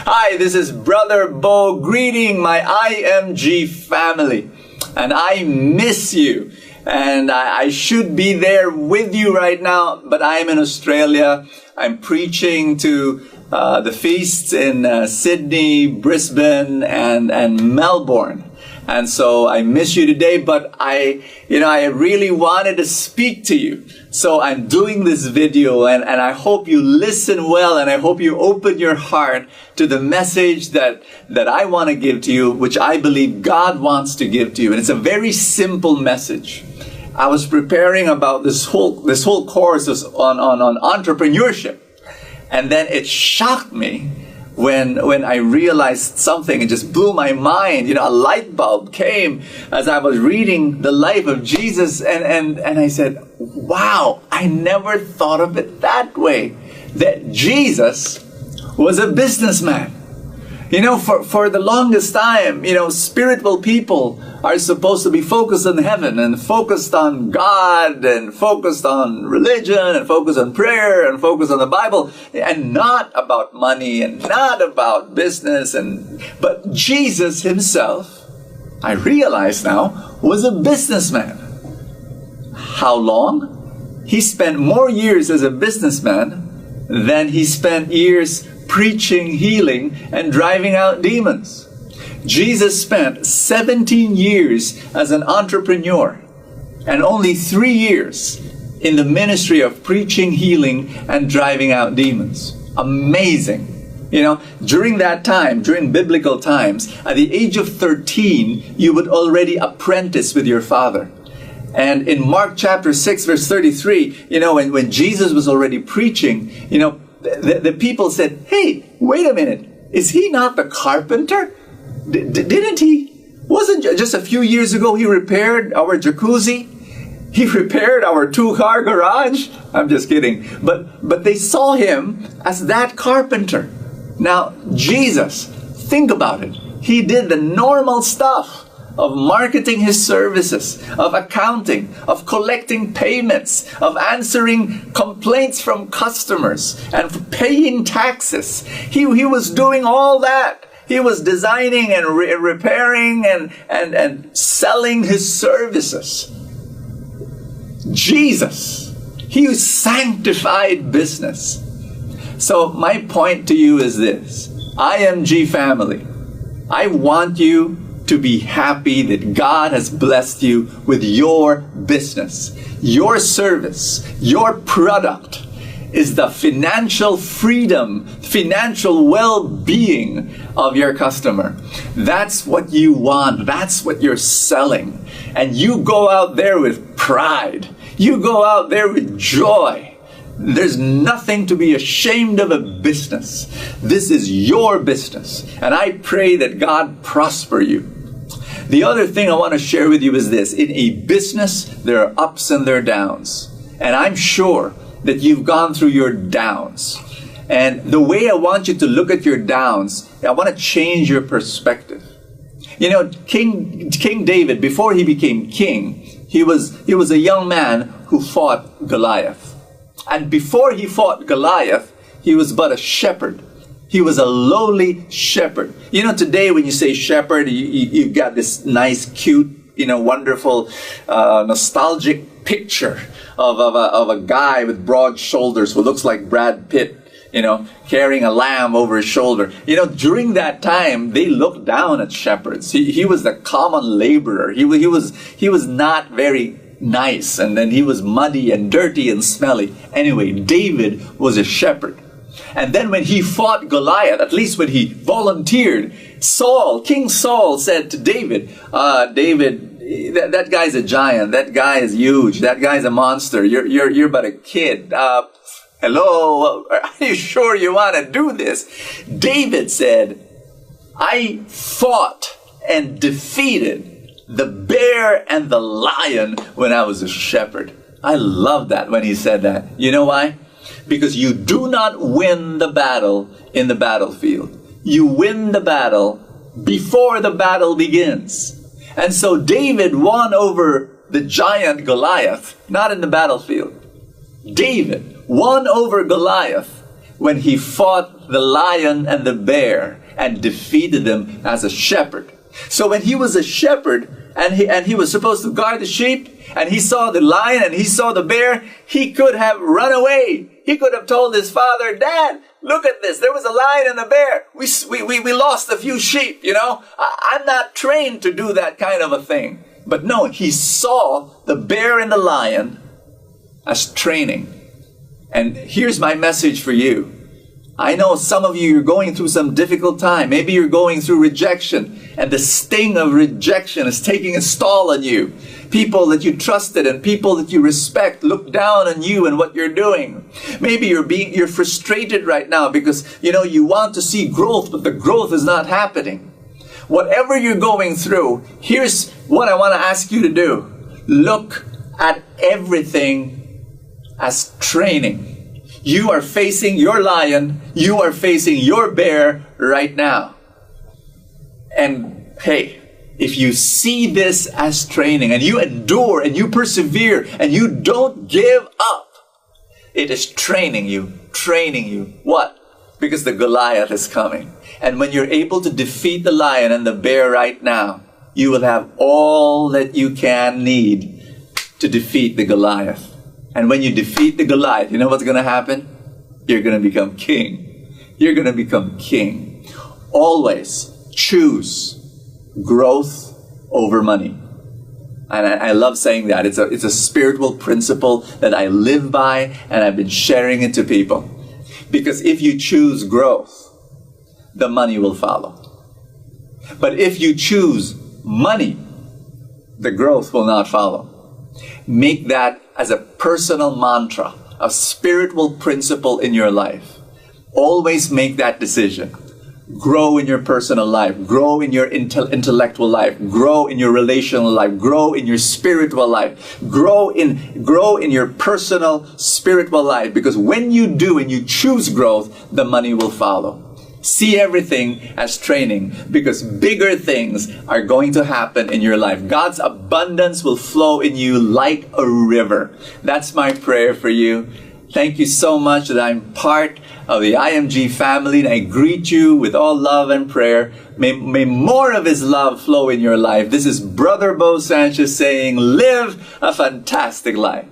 Hi, this is Brother Bo greeting my IMG family. And I miss you. And I should be there with you right now, but I am in Australia. I'm preaching to the feasts in Sydney, Brisbane, and Melbourne. And so I miss you today, but I really wanted to speak to you. So I'm doing this video, and I hope you listen well, and I hope you open your heart to the message that I want to give to you, which I believe God wants to give to you. And it's a very simple message. I was preparing about this whole course on entrepreneurship, and then it shocked me when I realized something. It just blew my mind. A light bulb came as I was reading the life of Jesus, and I said, wow, I never thought of it that way, that Jesus was a businessman. For the longest time, spiritual people are supposed to be focused on heaven and focused on God and focused on religion and focused on prayer and focused on the Bible and not about money and not about business. But Jesus himself, I realize now, was a businessman. How long? He spent more years as a businessman than he spent years preaching, healing, and driving out demons. Jesus spent 17 years as an entrepreneur and only 3 years in the ministry of preaching, healing, and driving out demons. Amazing. During that time, during biblical times, at the age of 13, you would already apprentice with your father. And in Mark chapter 6, verse 33, when Jesus was already preaching, the people said, hey, wait a minute, is he not the carpenter? Didn't he? Wasn't just a few years ago he repaired our jacuzzi? He repaired our 2-car garage? I'm just kidding. But they saw him as that carpenter. Now, Jesus, think about it. He did the normal stuff of marketing his services, of accounting, of collecting payments, of answering complaints from customers, and paying taxes. He was doing all that. He was designing and repairing and selling his services. Jesus, he sanctified business. So my point to you is this. IMG family, I want you to be happy that God has blessed you with your business. Your service, your product is the financial freedom, financial well-being of your customer. That's what you want. That's what you're selling. And you go out there with pride. You go out there with joy. There's nothing to be ashamed of a business. This is your business. And I pray that God prosper you. The other thing I want to share with you is this. In a business, there are ups and there are downs. And I'm sure that you've gone through your downs. And the way I want you to look at your downs, I want to change your perspective. King David, before he became king, he was a young man who fought Goliath. And before he fought Goliath, he was but a shepherd. He was a lowly shepherd. Today when you say shepherd, you've got this nice, cute, wonderful, nostalgic picture of a guy with broad shoulders who looks like Brad Pitt, carrying a lamb over his shoulder. During that time, they looked down at shepherds. He was the common laborer. He was not very nice, and then he was muddy and dirty and smelly. Anyway, David was a shepherd. And then when he fought Goliath, at least when he volunteered, King Saul said to David, David, that guy's a giant. That guy is huge. That guy's a monster. You're but a kid. Hello? Are you sure you want to do this? David said, I fought and defeated the bear and the lion when I was a shepherd. I love that when he said that. You know why? Because you do not win the battle in the battlefield. You win the battle before the battle begins. And so David won over the giant Goliath, not in the battlefield. David won over Goliath when he fought the lion and the bear and defeated them as a shepherd. So when he was a shepherd and he was supposed to guard the sheep, and he saw the lion and he saw the bear, he could have run away. He could have told his father, "Dad, look at this. There was a lion and a bear. We lost a few sheep, you know. I'm not trained to do that kind of a thing." But no, he saw the bear and the lion as training. And here's my message for you. I know some of you are going through some difficult time. Maybe you're going through rejection, and the sting of rejection is taking its toll on you. People that you trusted and people that you respect look down on you and what you're doing. Maybe you're frustrated right now because you want to see growth, but the growth is not happening. Whatever you're going through, here's what I want to ask you to do. Look at everything as training. You are facing your lion. You are facing your bear right now. And hey, if you see this as training and you endure and you persevere and you don't give up, it is training you. What? Because the Goliath is coming. And when you're able to defeat the lion and the bear right now, you will have all that you can need to defeat the Goliath. And when you defeat the Goliath, you know what's going to happen? You're going to become king. You're going to become king. Always choose growth over money. And I love saying that. It's a spiritual principle that I live by, and I've been sharing it to people. Because if you choose growth, the money will follow. But if you choose money, the growth will not follow. Make that as a personal mantra, a spiritual principle in your life. Always make that decision. Grow in your personal life. Grow in your intellectual life. Grow in your relational life. Grow in your spiritual life. Grow in your personal spiritual life. Because when you do and you choose growth, the money will follow. See everything as training, because bigger things are going to happen in your life. God's abundance will flow in you like a river. That's my prayer for you. Thank you so much that I'm part of the IMG family, and I greet you with all love and prayer. May more of His love flow in your life. This is Brother Bo Sanchez saying, live a fantastic life.